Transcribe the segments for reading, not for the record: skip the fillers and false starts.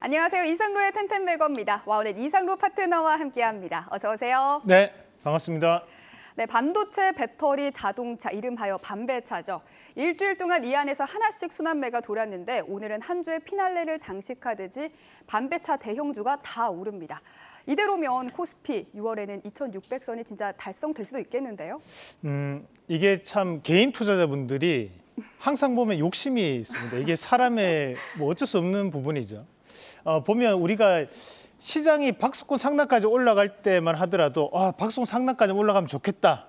안녕하세요. 이상로의 텐텐매거입니다. 와우넷 이상로 파트너와 함께합니다. 어서 오세요. 네, 반갑습니다. 네, 반도체, 배터리, 자동차, 이름하여 반배차죠. 일주일 동안 이 안에서 하나씩 순환매가 돌았는데 오늘은 한 주의 피날레를 장식하듯이 반배차 대형주가 다 오릅니다. 이대로면 코스피 6월에는 2,600선이 진짜 달성될 수도 있겠는데요. 이게 참 개인 투자자분들이 항상 보면 욕심이 있습니다. 이게 사람의 뭐 어쩔 수 없는 부분이죠. 보면 우리가 시장이 박스권 상단까지 올라갈 때만 하더라도 박스권 상단까지 올라가면 좋겠다.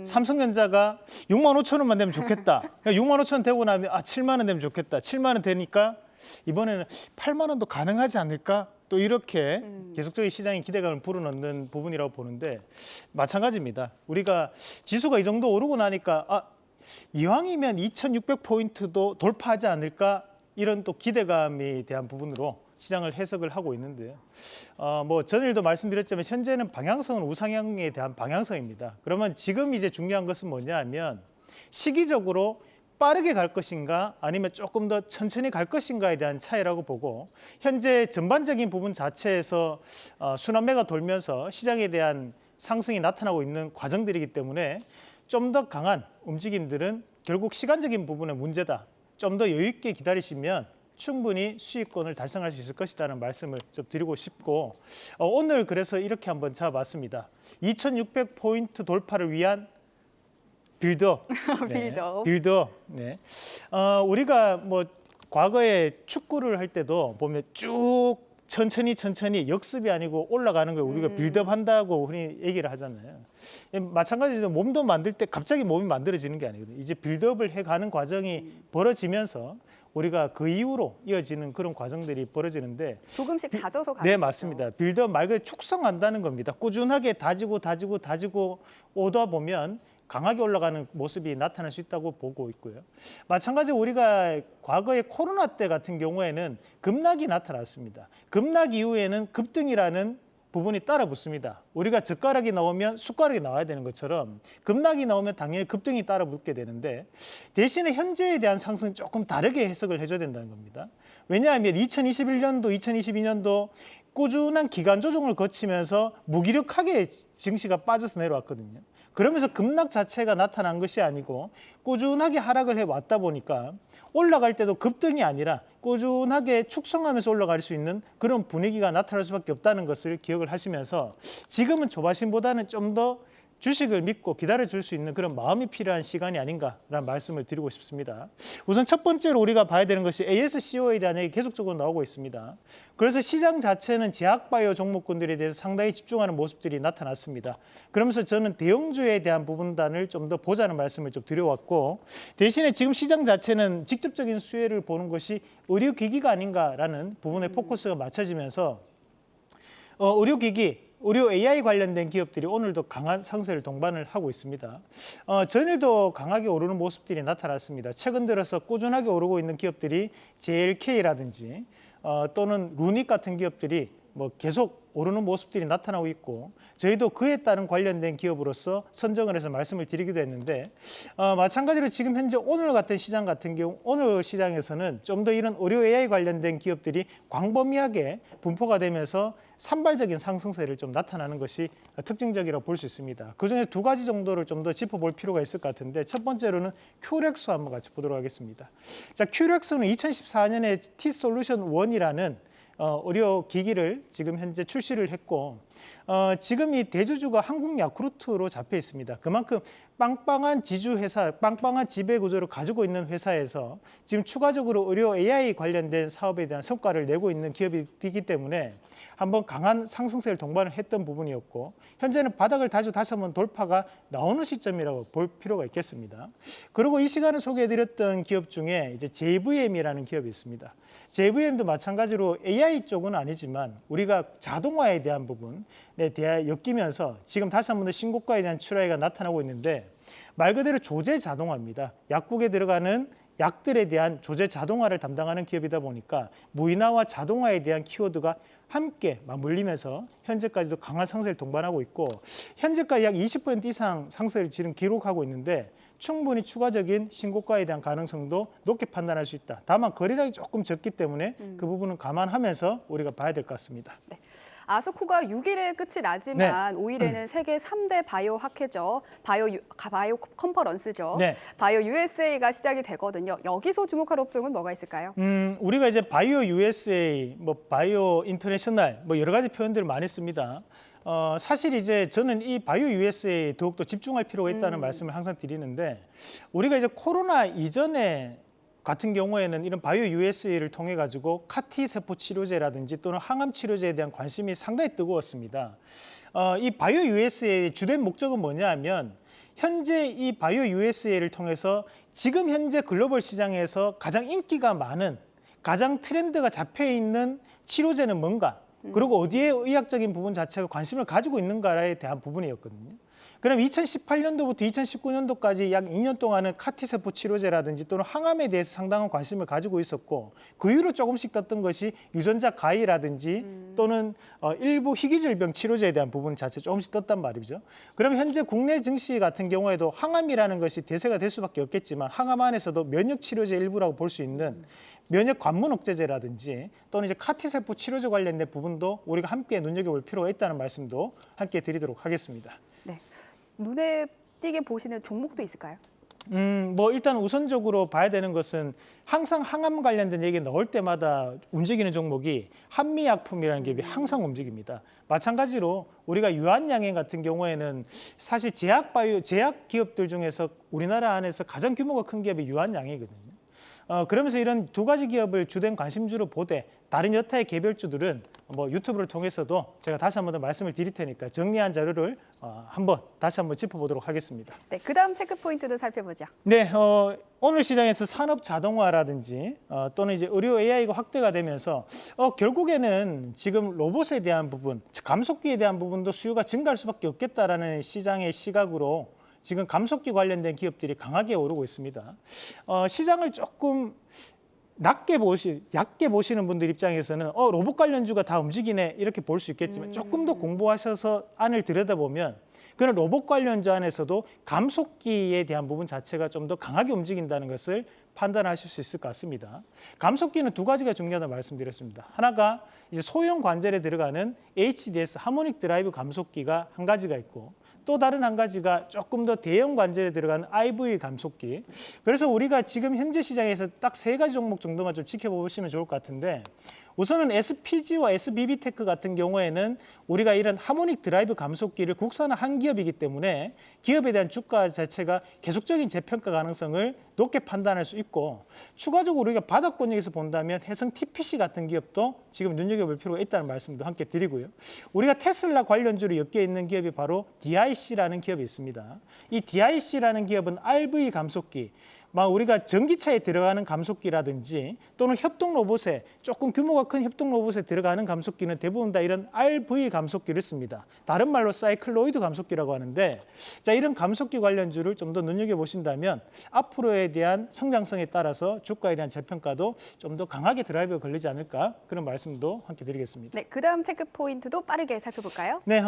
삼성전자가 6만 5천 원만 되면 좋겠다. 6만 5천 원 되고 나면 7만 원 되면 좋겠다. 7만 원 되니까 이번에는 8만 원도 가능하지 않을까? 또 이렇게 계속적인 시장의 기대감을 불어넣는 부분이라고 보는데 마찬가지입니다. 우리가 지수가 이 정도 오르고 나니까 이왕이면 2,600포인트도 돌파하지 않을까? 이런 또 기대감에 대한 부분으로 시장을 해석을 하고 있는데요. 뭐 전일도 말씀드렸지만 현재는 방향성은 우상향에 대한 방향성입니다. 그러면 지금 이제 중요한 것은 뭐냐면 시기적으로 빠르게 갈 것인가 아니면 조금 더 천천히 갈 것인가에 대한 차이라고 보고 현재 전반적인 부분 자체에서 순환매가 돌면서 시장에 대한 상승이 나타나고 있는 과정들이기 때문에 좀 더 강한 움직임들은 결국 시간적인 부분의 문제다. 좀 더 여유 있게 기다리시면 충분히 수익권을 달성할 수 있을 것이라는 말씀을 좀 드리고 싶고 오늘 그래서 이렇게 한번 잡아봤습니다. 2,600포인트 돌파를 위한 빌드업. 빌드업. 네. 우리가 뭐 과거에 축구를 할 때도 보면 쭉 천천히 역습이 아니고 올라가는 걸 우리가 빌드업 한다고 흔히 얘기를 하잖아요. 마찬가지로 몸도 만들 때 갑자기 몸이 만들어지는 게 아니거든요. 이제 빌드업을 해가는 과정이 벌어지면서 우리가 그 이후로 이어지는 그런 과정들이 벌어지는데 조금씩 다져서 가는 네, 맞습니다. 빌드업 말 그대로 축성한다는 겁니다. 꾸준하게 다지고 오다 보면 강하게 올라가는 모습이 나타날 수 있다고 보고 있고요. 마찬가지로 우리가 과거에 코로나 때 같은 경우에는 급락이 나타났습니다. 급락 이후에는 급등이라는 부분이 따라 붙습니다. 우리가 젓가락이 나오면 숟가락이 나와야 되는 것처럼 급락이 나오면 당연히 급등이 따라 붙게 되는데 대신에 현재에 대한 상승은 조금 다르게 해석을 해줘야 된다는 겁니다. 왜냐하면 2021년도, 2022년도 꾸준한 기간 조정을 거치면서 무기력하게 증시가 빠져서 내려왔거든요. 그러면서 급락 자체가 나타난 것이 아니고 꾸준하게 하락을 해왔다 보니까 올라갈 때도 급등이 아니라 꾸준하게 축성하면서 올라갈 수 있는 그런 분위기가 나타날 수밖에 없다는 것을 기억을 하시면서 지금은 조바심보다는 좀 더 주식을 믿고 기다려줄 수 있는 그런 마음이 필요한 시간이 아닌가라는 말씀을 드리고 싶습니다. 우선 첫 번째로 우리가 봐야 되는 것이 ASCO에 대한 얘기 계속적으로 나오고 있습니다. 그래서 시장 자체는 제약바이오 종목군들에 대해서 상당히 집중하는 모습들이 나타났습니다. 그러면서 저는 대형주에 대한 부분단을 좀 더 보자는 말씀을 좀 드려왔고 대신에 지금 시장 자체는 직접적인 수혜를 보는 것이 의료기기가 아닌가라는 부분에 포커스가 맞춰지면서 의료기기 의료 AI 관련된 기업들이 오늘도 강한 상승을 동반을 하고 있습니다. 전일도 강하게 오르는 모습들이 나타났습니다. 최근 들어서 꾸준하게 오르고 있는 기업들이 JLK라든지 또는 루닉 같은 기업들이 뭐 계속 오르는 모습들이 나타나고 있고 저희도 그에 따른 관련된 기업으로서 선정을 해서 말씀을 드리기도 했는데 마찬가지로 지금 현재 오늘 같은 시장 같은 경우 오늘 시장에서는 좀 더 이런 의료 AI 관련된 기업들이 광범위하게 분포가 되면서 산발적인 상승세를 좀 나타나는 것이 특징적이라고 볼 수 있습니다. 그중에 두 가지 정도를 좀 더 짚어볼 필요가 있을 것 같은데 첫 번째로는 큐렉스 한번 같이 보도록 하겠습니다. 자, 큐렉스는 2014년에 T솔루션 1이라는 의료 기기를 지금 현재 출시를 했고 지금 이 대주주가 한국야쿠르트로 잡혀 있습니다. 그만큼 빵빵한 지주회사, 빵빵한 지배 구조를 가지고 있는 회사에서 지금 추가적으로 의료 AI 관련된 사업에 대한 성과를 내고 있는 기업이기 때문에 한번 강한 상승세를 동반을 했던 부분이었고 현재는 바닥을 다시 한번 돌파가 나오는 시점이라고 볼 필요가 있겠습니다. 그리고 이 시간에 소개해드렸던 기업 중에 이제 JVM이라는 기업이 있습니다. JVM도 마찬가지로 AI 쪽은 아니지만 우리가 자동화에 대한 부분에 대해 엮이면서 지금 다시 한번 더 신고가에 대한 출하가 나타나고 있는데 말 그대로 조제 자동화입니다. 약국에 들어가는 약들에 대한 조제 자동화를 담당하는 기업이다 보니까 무인화와 자동화에 대한 키워드가 함께 맞물리면서 현재까지도 강한 상승을 동반하고 있고 현재까지 약 20% 이상 상승을 지금 기록하고 있는데 충분히 추가적인 신고가에 대한 가능성도 높게 판단할 수 있다. 다만 거래량이 조금 적기 때문에 그 부분은 감안하면서 우리가 봐야 될 것 같습니다. 네. 아스코가 6일에 끝이 나지만 5일에는 세계 3대 바이오 학회죠. 바이오 컨퍼런스죠. 네. 바이오 USA가 시작이 되거든요. 여기서 주목할 업종은 뭐가 있을까요? 우리가 이제 바이오 USA, 뭐 바이오 인터내셔널 뭐 여러 가지 표현들을 많이 씁니다. 사실 이제 저는 이 바이오 USA에 더욱더 집중할 필요가 있다는 말씀을 항상 드리는데 우리가 이제 코로나 이전에 같은 경우에는 이런 바이오 USA를 통해 가지고 CAR-T 세포 치료제라든지 또는 항암 치료제에 대한 관심이 상당히 뜨거웠습니다. 이 바이오 USA의 주된 목적은 뭐냐 하면 현재 이 바이오 USA를 통해서 지금 현재 글로벌 시장에서 가장 인기가 많은 가장 트렌드가 잡혀 있는 치료제는 뭔가 그리고 어디에 의학적인 부분 자체가 관심을 가지고 있는가에 대한 부분이었거든요. 그럼 2018년도부터 2019년도까지 약 2년 동안은 CAR-T 세포 치료제라든지 또는 항암에 대해서 상당한 관심을 가지고 있었고 그 이후로 조금씩 떴던 것이 유전자 가위라든지 또는 일부 희귀질병 치료제에 대한 부분 자체 조금씩 떴단 말이죠. 그럼 현재 국내 증시 같은 경우에도 항암이라는 것이 대세가 될 수밖에 없겠지만 항암 안에서도 면역 치료제 일부라고 볼 수 있는 면역 관문 억제제라든지 또는 이제 CAR-T 세포 치료제 관련된 부분도 우리가 함께 눈여겨볼 필요가 있다는 말씀도 함께 드리도록 하겠습니다. 네. 눈에 띄게 보시는 종목도 있을까요? 뭐 일단 우선적으로 봐야 되는 것은 항상 항암 관련된 얘기 나올 때마다 움직이는 종목이 한미약품이라는 기업이 항상 움직입니다. 마찬가지로 우리가 유한양행 같은 경우에는 사실 제약 기업들 중에서 우리나라 안에서 가장 규모가 큰 기업이 유한양행이거든요. 그러면서 이런 두 가지 기업을 주된 관심주로 보되 다른 여타의 개별주들은 뭐 유튜브를 통해서도 제가 다시 한 번 더 말씀을 드릴 테니까 정리한 자료를 다시 한번 짚어보도록 하겠습니다. 네, 그다음 체크 포인트도 살펴보죠. 네, 오늘 시장에서 산업 자동화라든지 또는 이제 의료 AI가 확대가 되면서 결국에는 지금 로봇에 대한 부분, 감속기에 대한 부분도 수요가 증가할 수밖에 없겠다라는 시장의 시각으로 지금 감속기 관련된 기업들이 강하게 오르고 있습니다. 시장을 조금 얕게 보시는 분들 입장에서는 로봇 관련주가 다 움직이네 이렇게 볼 수 있겠지만 조금 더 공부하셔서 안을 들여다보면 그런 로봇 관련주 안에서도 감속기에 대한 부분 자체가 좀 더 강하게 움직인다는 것을 판단하실 수 있을 것 같습니다. 감속기는 두 가지가 중요하다고 말씀드렸습니다. 하나가 이제 소형 관절에 들어가는 HDS 하모닉 드라이브 감속기가 한 가지가 있고 또 다른 한 가지가 조금 더 대형 관절에 들어가는 IV 감속기. 그래서 우리가 지금 현재 시장에서 딱 세 가지 종목 정도만 좀 지켜보시면 좋을 것 같은데 우선은 SPG와 SBB테크 같은 경우에는 우리가 이런 하모닉 드라이브 감속기를 국산화한 기업이기 때문에 기업에 대한 주가 자체가 계속적인 재평가 가능성을 높게 판단할 수 있고 추가적으로 우리가 바닥권역에서 본다면 해성 TPC 같은 기업도 지금 눈여겨볼 필요가 있다는 말씀도 함께 드리고요. 우리가 테슬라 관련주로 엮여 있는 기업이 바로 DIC라는 기업이 있습니다. 이 DIC라는 기업은 RV 감속기, 우리가 전기차에 들어가는 감속기라든지 또는 협동 로봇에 조금 규모가 큰 협동 로봇에 들어가는 감속기는 대부분 다 이런 RV 감속기를 씁니다. 다른 말로 사이클로이드 감속기라고 하는데 자 이런 감속기 관련주를 좀 더 눈여겨보신다면 앞으로에 대한 성장성에 따라서 주가에 대한 재평가도 좀 더 강하게 드라이브가 걸리지 않을까 그런 말씀도 함께 드리겠습니다. 네, 그다음 체크 포인트도 빠르게 살펴볼까요? 네,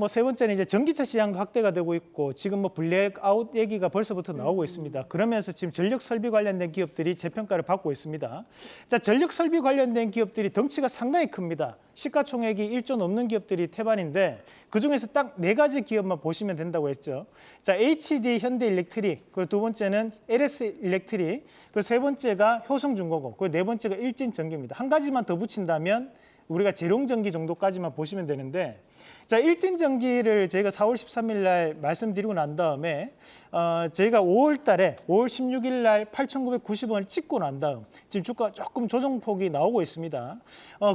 세 번째는 이제 전기차 시장도 확대가 되고 있고 지금 뭐 블랙아웃 얘기가 벌써부터 나오고 있습니다. 그러면서 지금 전력 설비 관련된 기업들이 재평가를 받고 있습니다. 자, 전력 설비 관련된 기업들이 덩치가 상당히 큽니다. 시가총액이 1조 넘는 기업들이 태반인데 그중에서 딱 네 가지 기업만 보시면 된다고 했죠. 자, HD 현대일렉트릭, 그리고 두 번째는 LS 일렉트릭, 그리고 세 번째가 효성중공업, 그리고 네 번째가 일진전기입니다. 한 가지만 더 붙인다면 우리가 재룡전기 정도까지만 보시면 되는데 자, 일진전기를 저희가 4월 13일 날 말씀드리고 난 다음에 저희가 5월 16일 날 8,990원을 찍고 난 다음 지금 주가 조금 조정폭이 나오고 있습니다.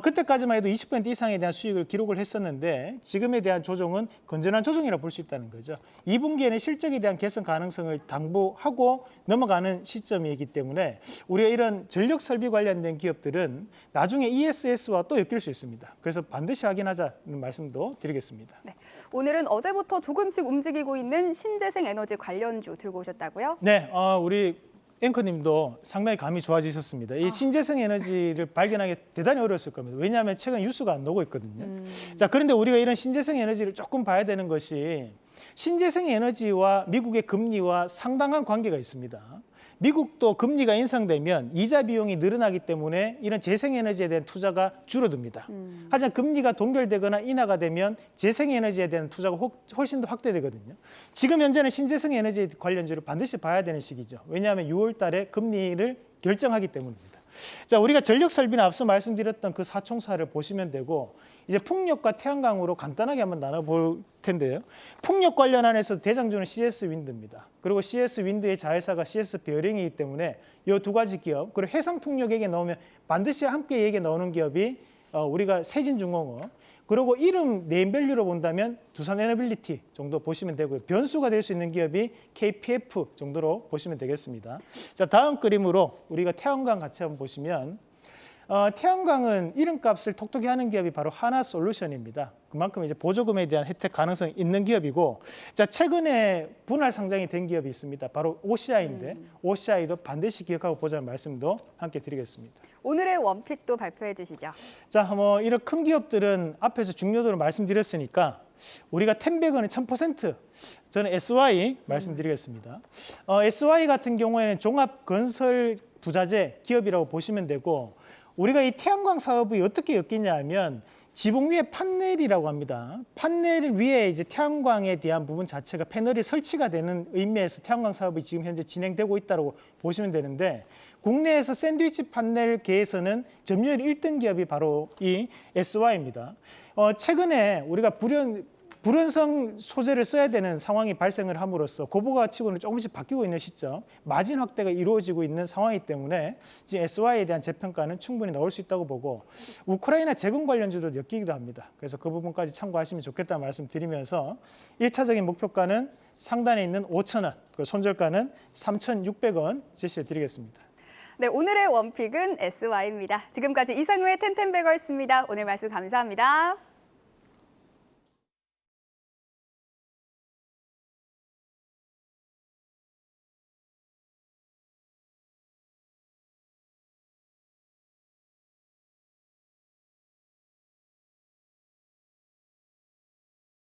그때까지만 해도 20% 이상에 대한 수익을 기록을 했었는데 지금에 대한 조정은 건전한 조정이라고 볼 수 있다는 거죠. 2분기에는 실적에 대한 개선 가능성을 당부하고 넘어가는 시점이기 때문에 우리가 이런 전력 설비 관련된 기업들은 나중에 ESS와 또 엮일 수 있습니다. 그래서 반드시 확인하자는 말씀도 드리겠습니다. 네, 오늘은 어제부터 조금씩 움직이고 있는 신재생 에너지 관련주 들고 오셨다고요? 네, 우리 앵커님도 상당히 감이 좋아지셨습니다. 이 신재생 에너지를 발견하기 대단히 어려웠을 겁니다. 왜냐하면 최근 뉴스가 안 나오고 있거든요. 자, 그런데 우리가 이런 신재생 에너지를 조금 봐야 되는 것이 신재생 에너지와 미국의 금리와 상당한 관계가 있습니다. 미국도 금리가 인상되면 이자 비용이 늘어나기 때문에 이런 재생에너지에 대한 투자가 줄어듭니다. 하지만 금리가 동결되거나 인하가 되면 재생에너지에 대한 투자가 훨씬 더 확대되거든요. 지금 현재는 신재생에너지 관련주를 반드시 봐야 되는 시기죠. 왜냐하면 6월 달에 금리를 결정하기 때문입니다. 자, 우리가 전력 설비는 앞서 말씀드렸던 그 사총사를 보시면 되고 이제 풍력과 태양광으로 간단하게 한번 나눠볼 텐데요. 풍력 관련안에서 대장주는 CS 윈드입니다. 그리고 CS 윈드의 자회사가 CS 베어링이기 때문에 이 두 가지 기업, 그리고 해상 풍력에게 넣으면 반드시 함께 얘기에 넣는 기업이 우리가 세진중공업, 그리고 이름 네임밸류로 본다면 두산 에너빌리티 정도 보시면 되고요. 변수가 될 수 있는 기업이 KPF 정도로 보시면 되겠습니다. 자, 다음 그림으로 우리가 태양광 같이 한번 보시면 태양광은 이름값을 톡톡히 하는 기업이 바로 하나솔루션입니다. 그만큼 이제 보조금에 대한 혜택 가능성이 있는 기업이고, 자, 최근에 분할 상장이 된 기업이 있습니다. 바로 OCI인데 OCI도 반드시 기억하고 보자는 말씀도 함께 드리겠습니다. 오늘의 원픽도 발표해 주시죠. 자, 뭐 이런 큰 기업들은 앞에서 중요도를 말씀드렸으니까 우리가 텐백은 1000%, 저는 SY 말씀드리겠습니다. SY 같은 경우에는 종합건설 부자재 기업이라고 보시면 되고, 우리가 이 태양광 사업이 어떻게 엮이냐 하면 지붕 위에 판넬이라고 합니다. 판넬 위에 이제 태양광에 대한 부분 자체가 패널이 설치가 되는 의미에서 태양광 사업이 지금 현재 진행되고 있다고 보시면 되는데, 국내에서 샌드위치 판넬계에서는 점유율 1등 기업이 바로 이 SY입니다. 최근에 우리가 불연성 소재를 써야 되는 상황이 발생을 함으로써 고부가치고는 조금씩 바뀌고 있는 시점, 마진 확대가 이루어지고 있는 상황이기 때문에 지금 SY에 대한 재평가는 충분히 나올 수 있다고 보고, 우크라이나 재건 관련주도 엮이기도 합니다. 그래서 그 부분까지 참고하시면 좋겠다는 말씀 드리면서 1차적인 목표가는 상단에 있는 5,000원, 그리고 손절가는 3,600원 제시해 드리겠습니다. 네, 오늘의 원픽은 SY입니다. 지금까지 이상로의 텐텐베거였습니다. 오늘 말씀 감사합니다.